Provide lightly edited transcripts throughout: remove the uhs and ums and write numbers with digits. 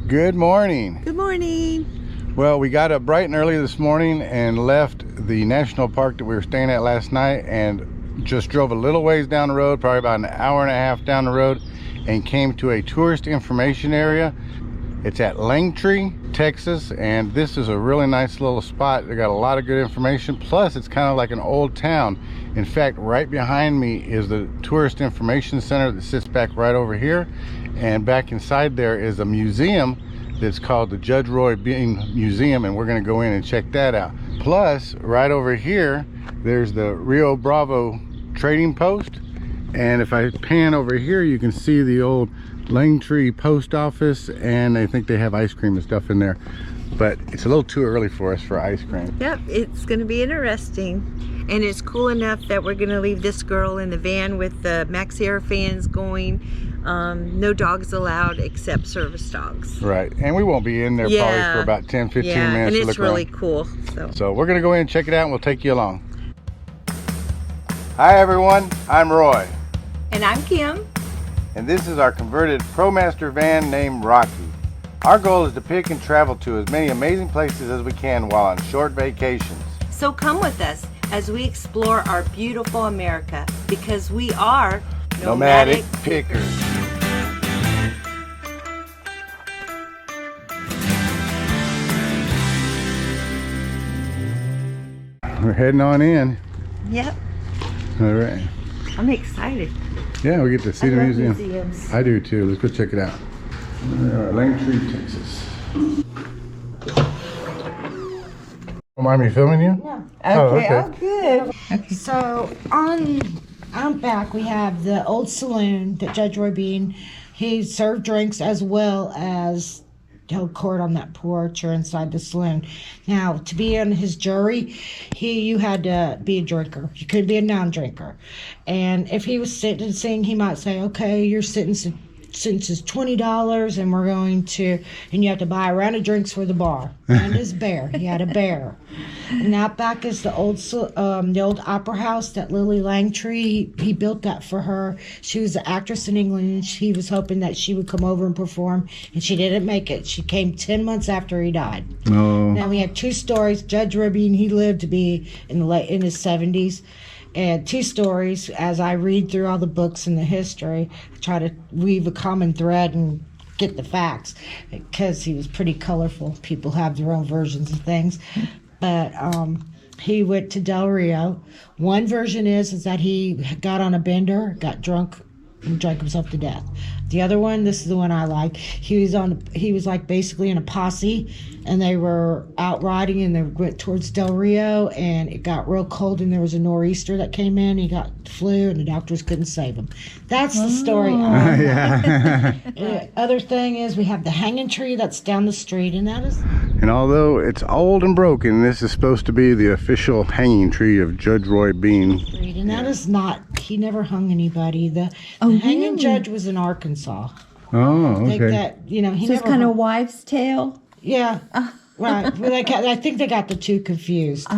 Good morning. Good morning. Well, we got up bright and early this morning and left the national park that we were staying at last night and just drove a little ways down the road, probably about an hour and a half down the road, and came to a tourist information area. It's at Langtry, Texas, and this is a really nice little spot. They got a lot of good information, plus it's kind of like an old town. In fact, right behind me is the tourist information center that sits back right over here, and back inside there is a museum that's called the Judge Roy Bean Museum, and we're going to go in and check that out. Plus, right over here, there's the Rio Bravo trading post, and if I pan over here, you can see the old Langtry post office, and I think they have ice cream and stuff in there, but it's a little too early for us for ice cream. Yep, it's going to be interesting. And it's cool enough that we're going to leave this girl in the van with the Max Air fans going. No dogs allowed except service dogs. Right, and we won't be in there probably for about 10-15 minutes. And it's really around. Cool. So we're going to go in and check it out, and we'll take you along. Hi everyone, I'm Roy. And I'm Kim. And this is our converted ProMaster van named Rocky. Our goal is to pick and travel to as many amazing places as we can while on short vacations. So come with us as we explore our beautiful America, because we are nomadic pickers. We're heading on in. Yep. All right. I'm excited. Yeah, we get to see the love museum. museums. I do too. Let's go check it out. Langtry, Texas. Don't mind me filming you? No. Okay, good. So on back we have the old saloon that Judge Roy Bean, he served drinks as well as held court on that porch or inside the saloon. Now, to be on his jury, you had to be a drinker. You couldn't be a non-drinker. And if he was sentencing, he might say, okay, your sentence is $20, and we're going to, and you have to buy a round of drinks for the bar. And his bear, he had a bear. And out back is the old opera house that Lily Langtry, he built that for her. She was an actress in England, and he was hoping that she would come over and perform, and she didn't make it. She came 10 months after he died. Oh. Now we have two stories. Judge Roy Bean, he lived to be in his 70s. And two stories. As I read through all the books and the history, I try to weave a common thread and get the facts, because he was pretty colorful. People have their own versions of things. But he went to Del Rio. One version is that he got on a bender, got drunk, and drank himself to death. The other one, this is the one I like. He was like basically in a posse, and they were out riding, and they went towards Del Rio, and it got real cold, and there was a nor'easter that came in. He got flu, and the doctors couldn't save him. That's the story. Yeah. Other thing is we have the hanging tree that's down the street, and that is. And although it's old and broken, this is supposed to be the official hanging tree of Judge Roy Bean. And that is not. He never hung anybody. The hanging judge was in Arkansas. Oh, okay. Like that, he So never it's kind hung. of wives' tale. Yeah, right. Well, I think they got the two confused.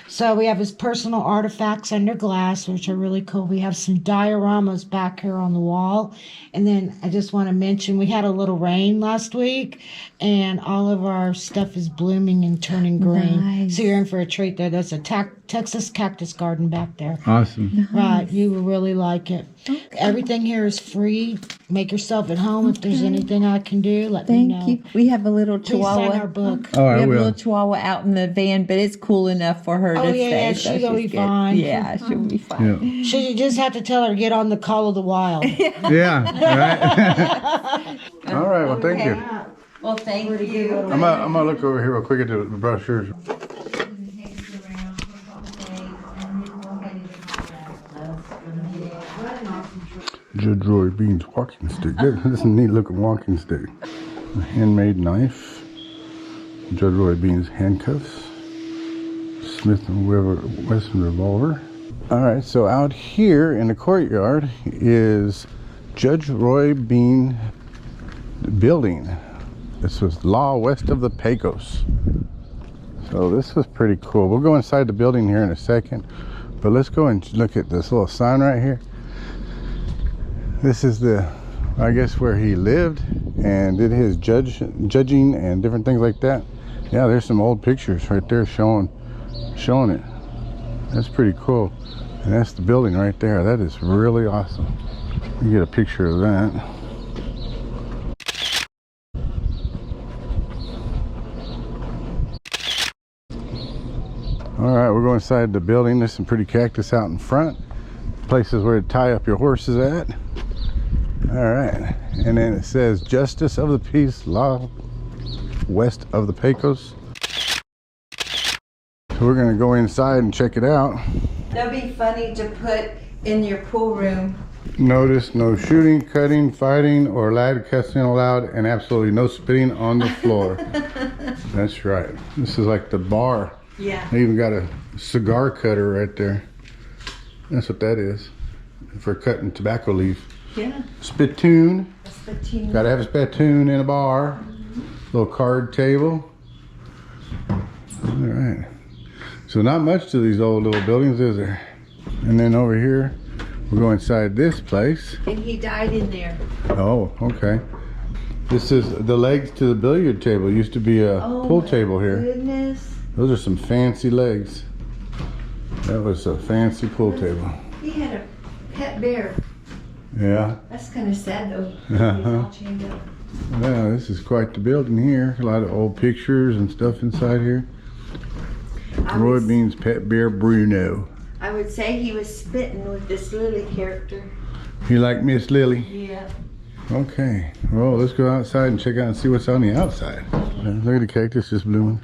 So we have his personal artifacts under glass, which are really cool. We have some dioramas back here on the wall. And then I just want to mention, we had a little rain last week, and all of our stuff is blooming and turning green. Nice. So you're in for a treat there. That's a Texas cactus garden back there. Awesome. Right, you will really like it. Okay. Everything here is free. Make yourself at home. If there's anything I can do, let me know. Thank you. We have a little Please chihuahua. sign our book. Oh, We I have a will. little chihuahua out in the van, but it's cool enough for her to stay. Yeah, so she'll be good. fine. Yeah, she'll be fine. Yeah. You just have to tell her to get on the call of the wild. Yeah. Right. All right. Well, thank you. Well, thank you. I'm gonna look over here real quick at the brochures. Judge Roy Bean's walking stick. That's a neat looking walking stick. A handmade knife. Judge Roy Bean's handcuffs. Smith & Wesson revolver. All right, so out here in the courtyard is Judge Roy Bean building. This was law west of the Pecos. So this was pretty cool. We'll go inside the building here in a second, but let's go and look at this little sign right here. This is the I guess where he lived and did his judging and different things like that. Yeah, there's some old pictures right there showing it. That's pretty cool. And that's the building right there. That is really awesome. You get a picture of that. All right, we're going inside the building. There's some pretty cactus out in front. Places where to tie up your horses at. All right, and then it says Justice of the Peace Law west of the Pecos. So we're gonna go inside and check it out. That'd be funny to put in your pool room. Notice no shooting, cutting, fighting, or loud cussing allowed, and absolutely no spitting on the floor. That's right. This is like the bar. Yeah. They even got a cigar cutter right there. That's what that is, for cutting tobacco leaf. Yeah. Spittoon. A spittoon. Gotta have a spittoon in a bar. Little card table. All right. So not much to these old little buildings, is there? And then over here, we'll go inside this place. And he died in there. Oh, okay. This is the legs to the billiard table. It used to be a pool table here. Goodness. Those are some fancy legs. That was a fancy pool table. He had a pet bear. Yeah. That's kind of sad though. He's all chained up. Yeah, this is quite the building here. A lot of old pictures and stuff inside here. Roy Bean's pet bear Bruno. I would say he was spitting with this Lily character. You like Miss Lily? Yeah. Okay. Well, let's go outside and check out and see what's on the outside. Look at the cactus just blooming.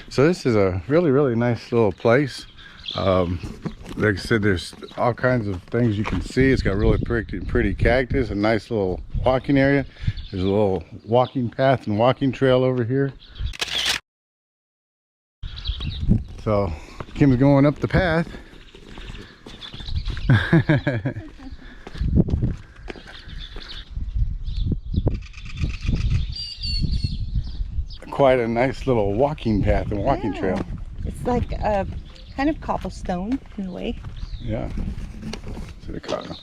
So this is a really, really nice little place. Like I said, there's all kinds of things you can see. It's got really pretty cactus, a nice little walking area. There's a little walking path and walking trail over here. So Kim's going up the path. Quite a nice little walking path and walking trail. It's like a kind of cobblestone in a way. Yeah. So the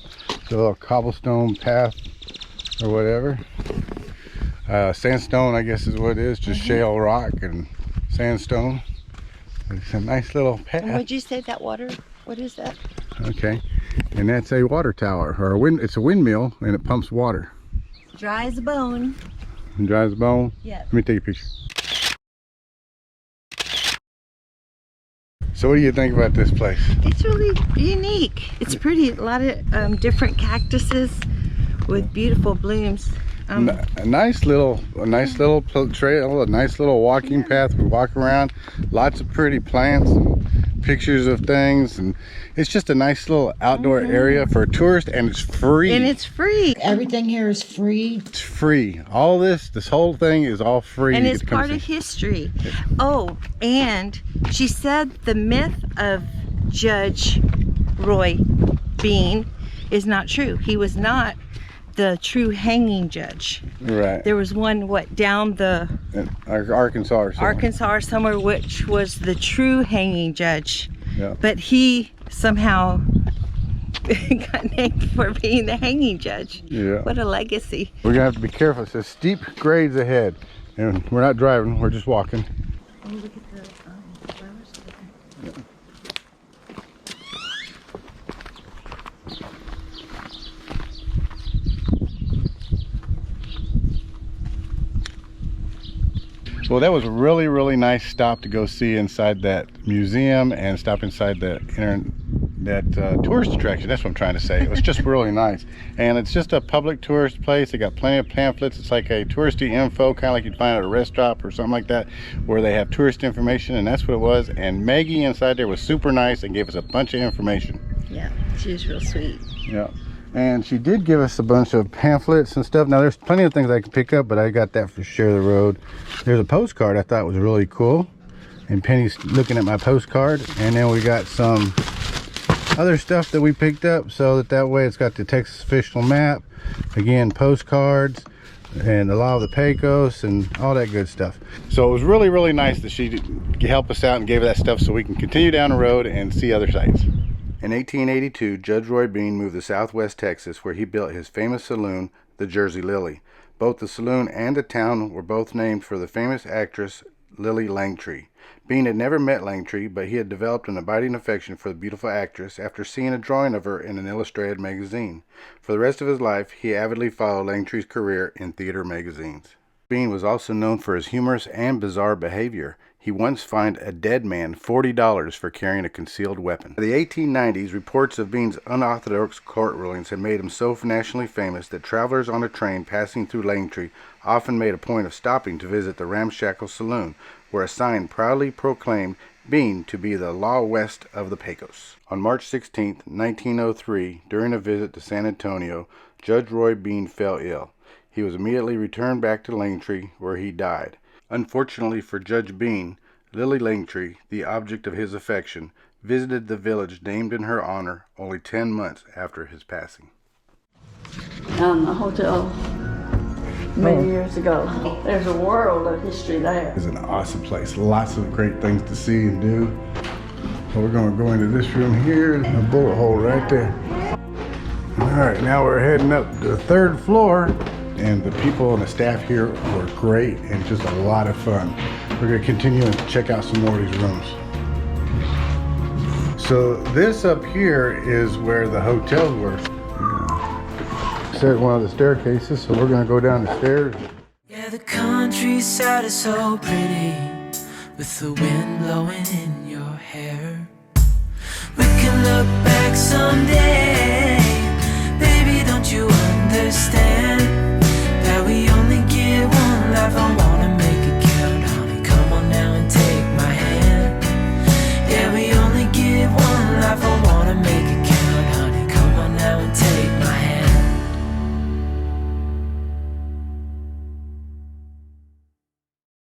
little cobblestone path or whatever. Sandstone, I guess is what it is. Just shale rock and sandstone. It's a nice little path. And would you say that water? What is that? Okay. And that's a water tower, or a wind. It's a windmill, and it pumps water. Dry as a bone. And dry as a bone. Yeah. Let me take a picture. So what do you think about this place? It's really unique. It's pretty. A lot of different cactuses with beautiful blooms. A nice little trail, a nice little walking path. We walk around, lots of pretty plants and pictures of things, and it's just a nice little outdoor area for a tourist, and it's free. And it's free. Everything here is free. It's free. All this whole thing is all free. And it's part of history. Oh, and she said the myth of Judge Roy Bean is not true. He was not the true hanging judge. Right. There was one, down the Arkansas or somewhere. Arkansas or somewhere, which was the true hanging judge. Yeah. But he somehow got named for being the hanging judge. Yeah. What a legacy. We're gonna have to be careful. It says steep grades ahead, and we're not driving. We're just walking. Oh, look at the flowers over there. Well, that was a really, really nice stop to go see inside that museum and stop inside that tourist attraction. That's what I'm trying to say. It was just really nice. And it's just a public tourist place. They got plenty of pamphlets. It's like a touristy info, kind of like you'd find at a rest stop or something like that, where they have tourist information, and that's what it was. And Maggie inside there was super nice and gave us a bunch of information. Yeah, she was real sweet. Yeah. And she did give us a bunch of pamphlets and stuff. Now there's plenty of things I can pick up, but I got that for Share the Road. There's a postcard I thought was really cool, and Penny's looking at my postcard. And then we got some other stuff that we picked up, so that way it's got the Texas official map, again postcards, and the Law of the Pecos and all that good stuff. So it was really, really nice that she helped us out and gave us that stuff so we can continue down the road and see other sites. In 1882, Judge Roy Bean moved to Southwest Texas, where he built his famous saloon, the Jersey Lily. Both the saloon and the town were both named for the famous actress Lily Langtry. Bean had never met Langtry, but he had developed an abiding affection for the beautiful actress after seeing a drawing of her in an illustrated magazine. For the rest of his life, he avidly followed Langtry's career in theater magazines. Bean was also known for his humorous and bizarre behavior. He once fined a dead man $40 for carrying a concealed weapon. In the 1890s, reports of Bean's unorthodox court rulings had made him so nationally famous that travelers on a train passing through Langtry often made a point of stopping to visit the ramshackle saloon, where a sign proudly proclaimed Bean to be the law west of the Pecos. On March 16, 1903, during a visit to San Antonio, Judge Roy Bean fell ill. He was immediately returned back to Langtry, where he died. Unfortunately for Judge Bean, Lily Langtry, the object of his affection, visited the village named in her honor only 10 months after his passing. Down the hotel many years ago. There's a world of history there. It's an awesome place. Lots of great things to see and do. So we're going to go into this room here. A bullet hole right there. All right, now we're heading up to the 3rd floor. And the people and the staff here were great and just a lot of fun. We're going to continue and check out some more of these rooms. So this up here is where the hotels were. There's one of the staircases, so we're going to go down the stairs. Yeah, the countryside is so pretty, with the wind blowing in your hair. We can look back someday, baby, don't you understand?